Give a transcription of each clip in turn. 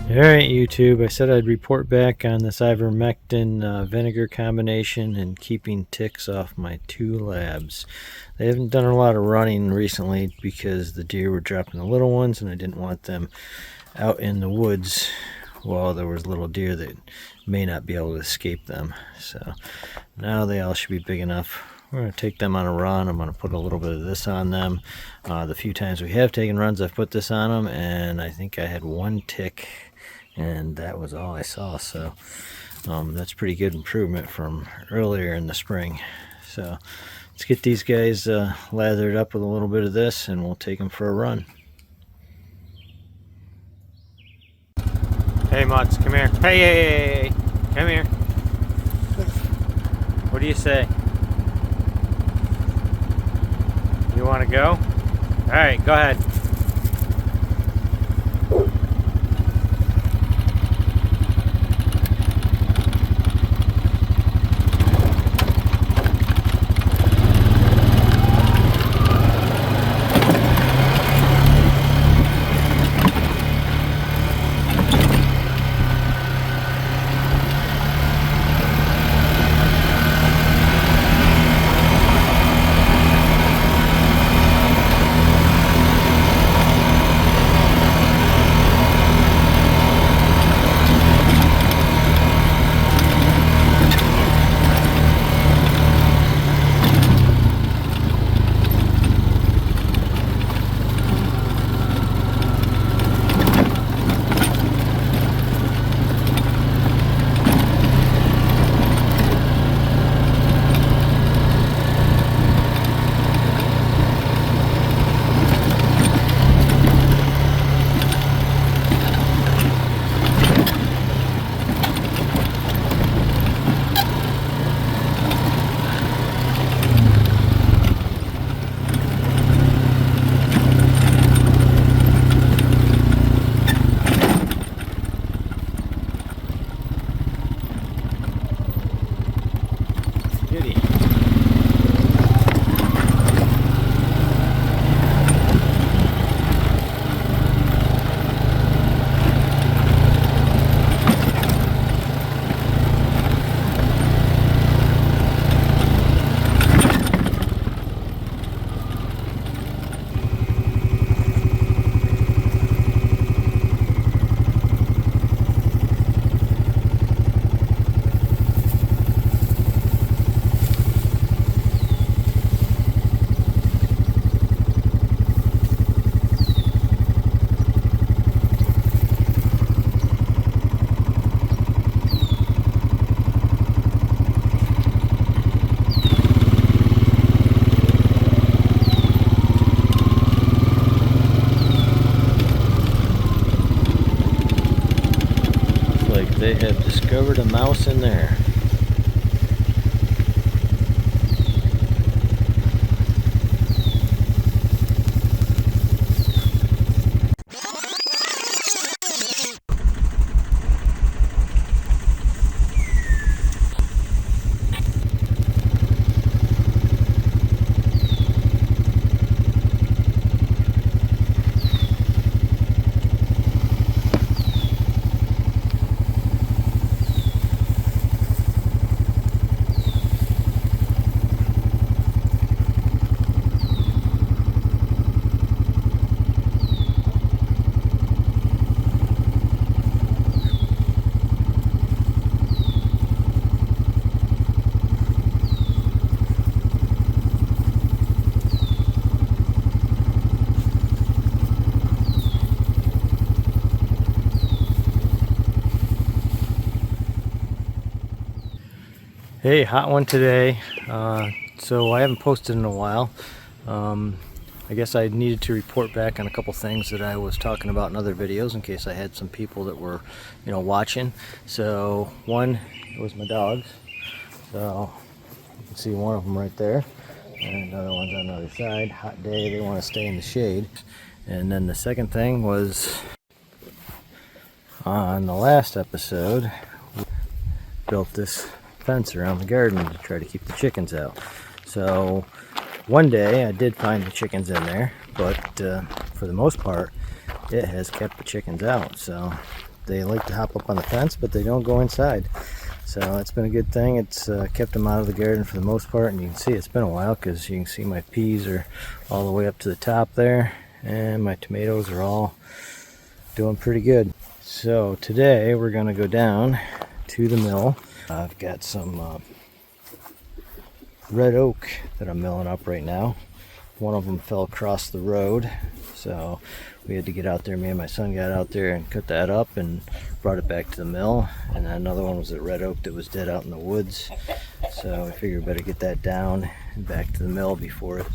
Alright YouTube, I said I'd report back on this ivermectin vinegar combination and keeping ticks off my two labs. They haven't done a lot of running recently because the deer were dropping the little ones and I didn't want them out in the woods while there was little deer that may not be able to escape them. So now they all should be big enough. We're going to take them on a run. I'm going to put a little bit of this on them. The few times we have taken runs, I've put this on them, and I think I had one tick, and that was all I saw. So that's pretty good improvement from earlier in the spring. So let's get these guys lathered up with a little bit of this, and we'll take them for a run. Hey, Mutz, come here. Hey, come here. What do you say? You want to go? All right, go ahead. They have discovered a mouse in there. Hey, hot one today. So I haven't posted in a while. I guess I needed to report back on a couple things that I was talking about in other videos in case I had some people that were, watching. So one was my dogs. So you can see one of them right there, and another one's on the other side. Hot day, they want to stay in the shade. And then the second thing was on the last episode, we built this fence around the garden to try to keep the chickens out. So one day I did find the chickens in there, but for the most part it has kept the chickens out. So They like to hop up on the fence, but they don't go inside. So it's been a good thing. It's kept them out of the garden for the most part, and you can see it's been a while because you can see my peas are all the way up to the top there, and my tomatoes are all doing pretty good. So today we're going to go down to the mill. I've got some red oak that I'm milling up right now. One of them fell across the road, so we had to get out there. Me and my son got out there and cut that up and brought it back to the mill. And then another one was a red oak that was dead out in the woods, so we figured we better get that down and back to the mill before it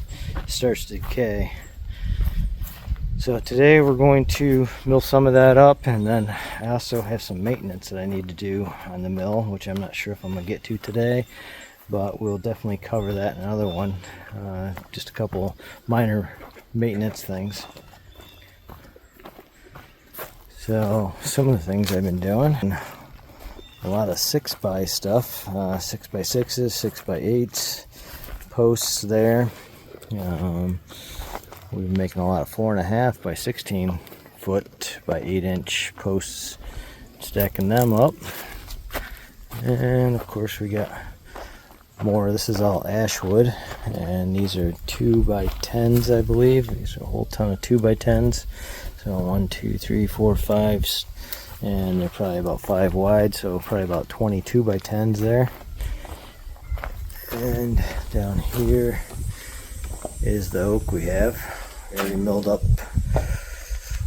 starts to decay. So today we're going to mill some of that up, and then I also have some maintenance that I need to do on the mill, which I'm not sure if I'm going to get to today, but we'll definitely cover that in another one. Just a couple minor maintenance things. So some of the things I've been doing, a lot of 6x stuff, 6x6s, 6x8s, posts there. We've been making a lot of 4.5 by 16 foot by 8-inch posts, stacking them up. And of course we got more. This is all ash wood, and these are 2x10s, I believe. These are a whole ton of 2x10s. So 1, 2, 3, 4, 5, and they're probably about 5 wide, so probably about 20 2x10s there. And down here is the oak we have. We already milled up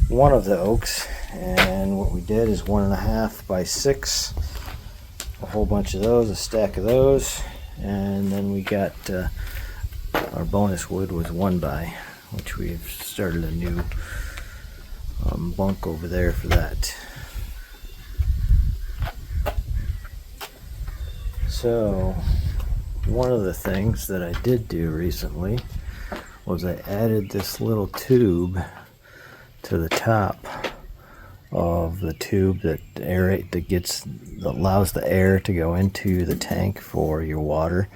one of the oaks, and what we did is 1.5 by 6, a whole bunch of those, a stack of those, and then we got our bonus wood was 1 by, which we've started a new bunk over there for that. So one of the things that I did do recently was I added this little tube to the top of the tube that allows the air to go into the tank for your water.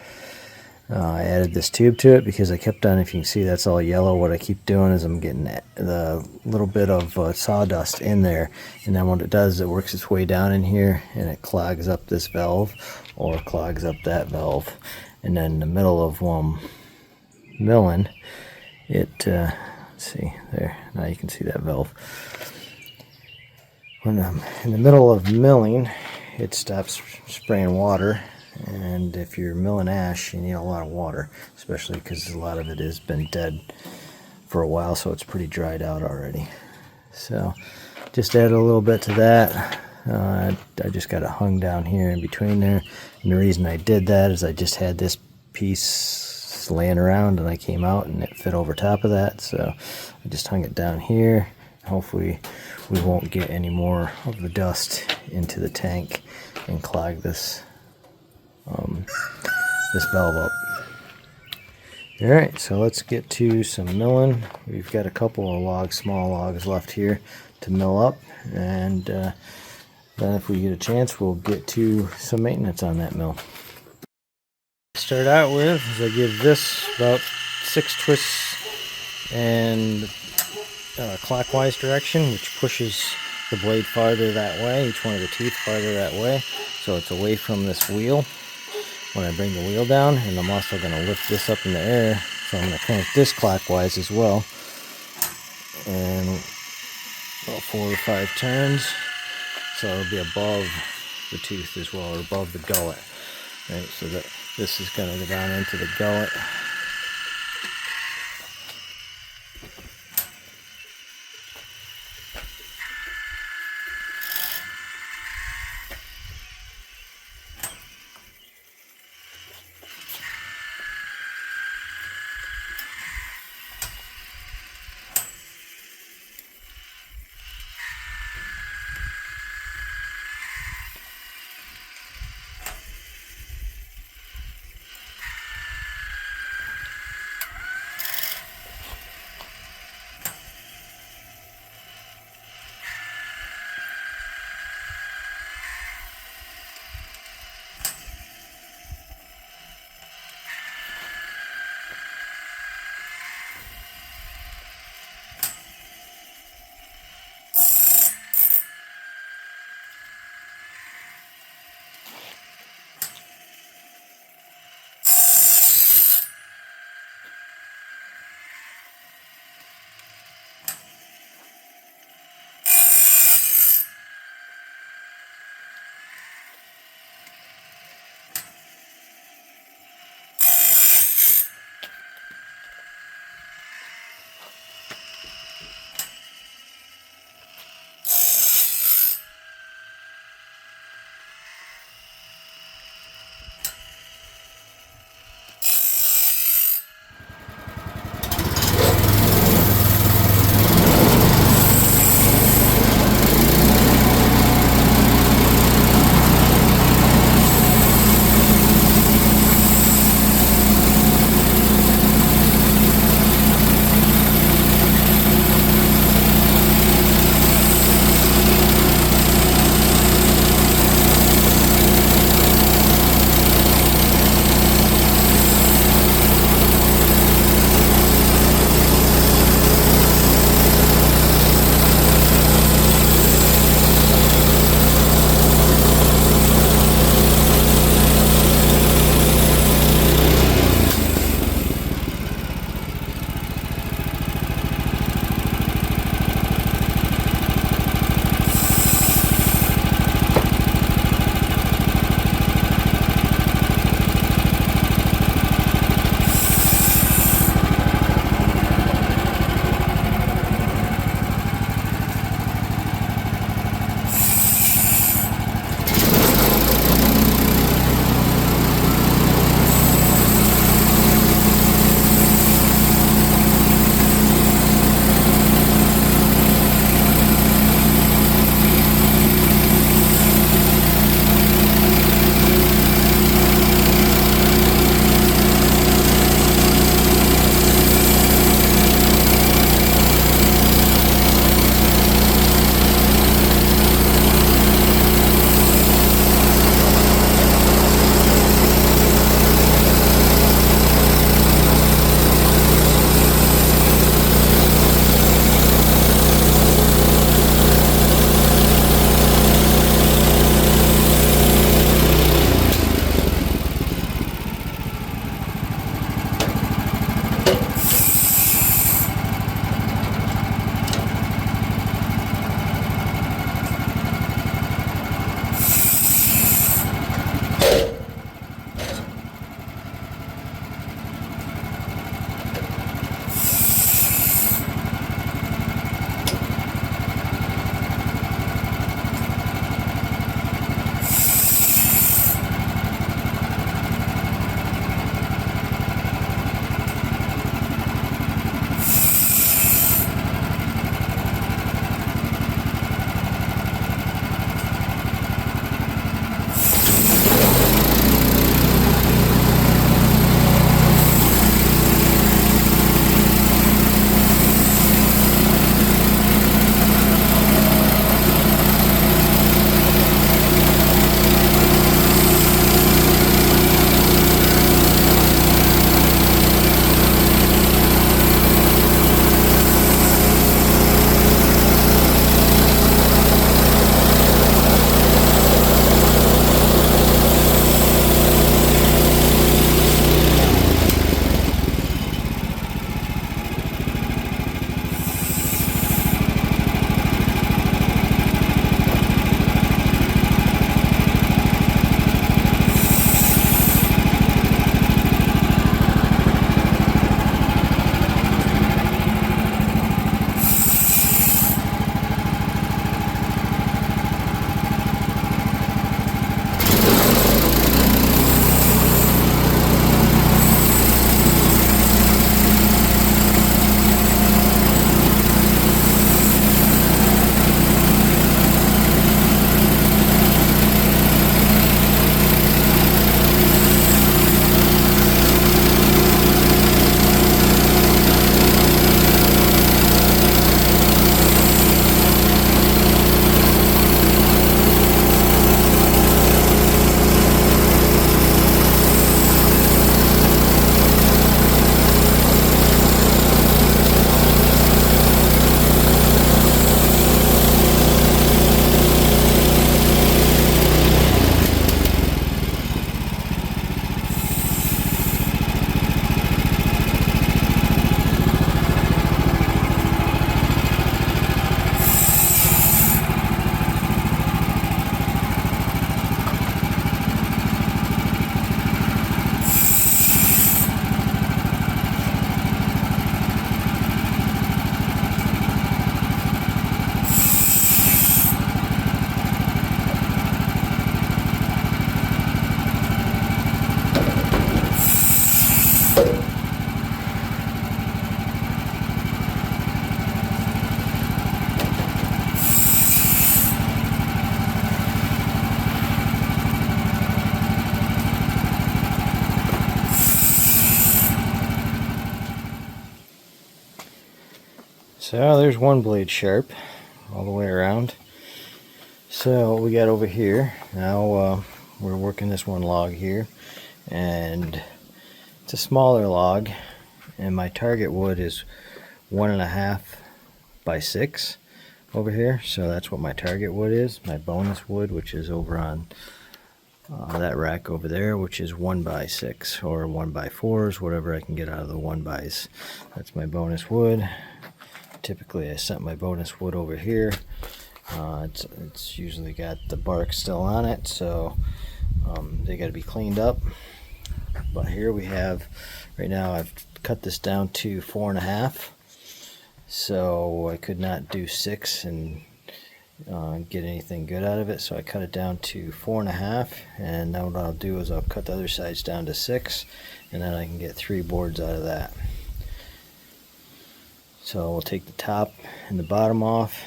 I added this tube to it because I kept on, if you can see that's all yellow, what I keep doing is I'm getting the little bit of sawdust in there, and then what it does is it works its way down in here and it clogs up this valve or clogs up that valve, and then in the middle of milling it, let's see there, now you can see that valve. When I'm in the middle of milling, it stops spraying water, and if you're milling ash, you need a lot of water, especially because a lot of it has been dead for a while, so it's pretty dried out already. So just add a little bit to that. I just got it hung down here in between there, and the reason I did that is I just had this piece laying around and I came out and it fit over top of that, so I just hung it down here. Hopefully we won't get any more of the dust into the tank and clog this valve up. Alright, so let's get to some milling. We've got a couple of small logs left here to mill up, and then if we get a chance we'll get to some maintenance on that mill. Start out with is I give this about 6 twists and clockwise direction, which pushes the blade farther that way, each one of the teeth farther that way, so it's away from this wheel when I bring the wheel down. And I'm also going to lift this up in the air, so I'm going to crank this clockwise as well, and about 4 or 5 turns, so it'll be above the tooth as well, or above the gullet, right? So that this is going to go down into the gullet. So there's one blade sharp all the way around. So what we got over here now, we're working this one log here, and it's a smaller log, and my target wood is 1.5 by 6 over here. So that's what my target wood is. My bonus wood, which is over on that rack over there, which is 1 by 6 or 1 by 4s, whatever I can get out of the 1 bys. That's my bonus wood. Typically I set my bonus wood over here. It's usually got the bark still on it, so they got to be cleaned up. But here we have, right now I've cut this down to 4.5, so I could not do 6 and get anything good out of it, so I cut it down to 4.5, and now what I'll do is I'll cut the other sides down to 6, and then I can get 3 boards out of that. So we'll take the top and the bottom off,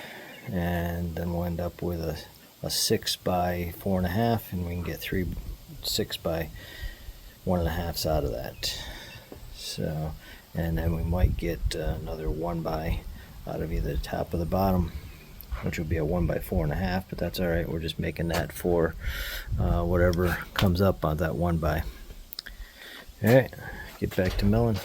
and then we'll end up with a 6 by 4.5, and we can get 3 6 by 1.5s out of that. So, and then we might get another 1 by out of either the top or the bottom, which will be a 1 by 4.5, but that's alright. We're just making that for whatever comes up on that 1 by. Alright, get back to milling.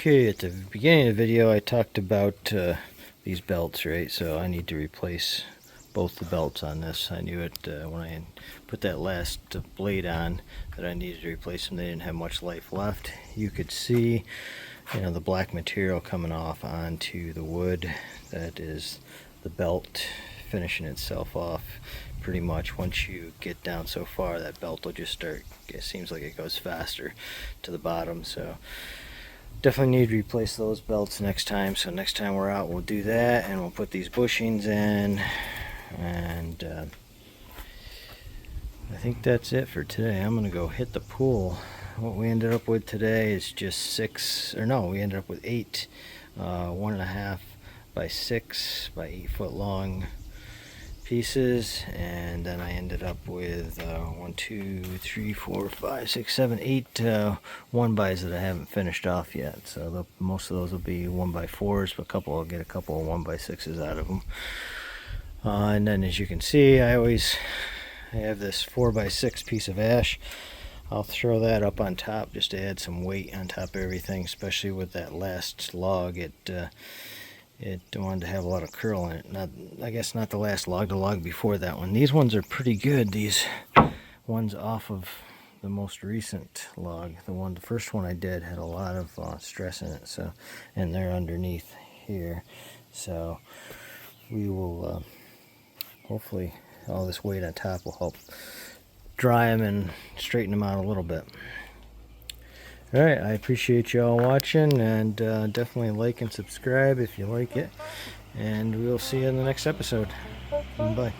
Okay, at the beginning of the video I talked about these belts, right? So I need to replace both the belts on this. I knew it when I put that last blade on that I needed to replace them. They didn't have much life left. You could see, the black material coming off onto the wood. That is the belt finishing itself off. Pretty much once you get down so far, that belt will just start, it seems like it goes faster to the bottom. So definitely need to replace those belts next time. So next time we're out, we'll do that, and we'll put these bushings in, and I think that's it for today. I'm gonna go hit the pool. What we ended up with today is just we ended up with 8 1.5 by 6 by 8 foot long pieces, and then I ended up with 1, 2, 3, 4, 5, 6, 7, 8 1x that I haven't finished off yet. So most of those will be 1x4s, but I'll get a couple of 1x6s out of them. And then, as you can see, I have this 4x6 piece of ash. I'll throw that up on top just to add some weight on top of everything, especially with that last log. It wanted to have a lot of curl in it. I guess not the last log, the log before that one. These ones are pretty good. These ones off of the most recent log. The first one I did had a lot of stress in it. So, and they're underneath here. So we will hopefully all this weight on top will help dry them and straighten them out a little bit. Alright, I appreciate you all watching, and definitely like and subscribe if you like it. And we'll see you in the next episode. Bye.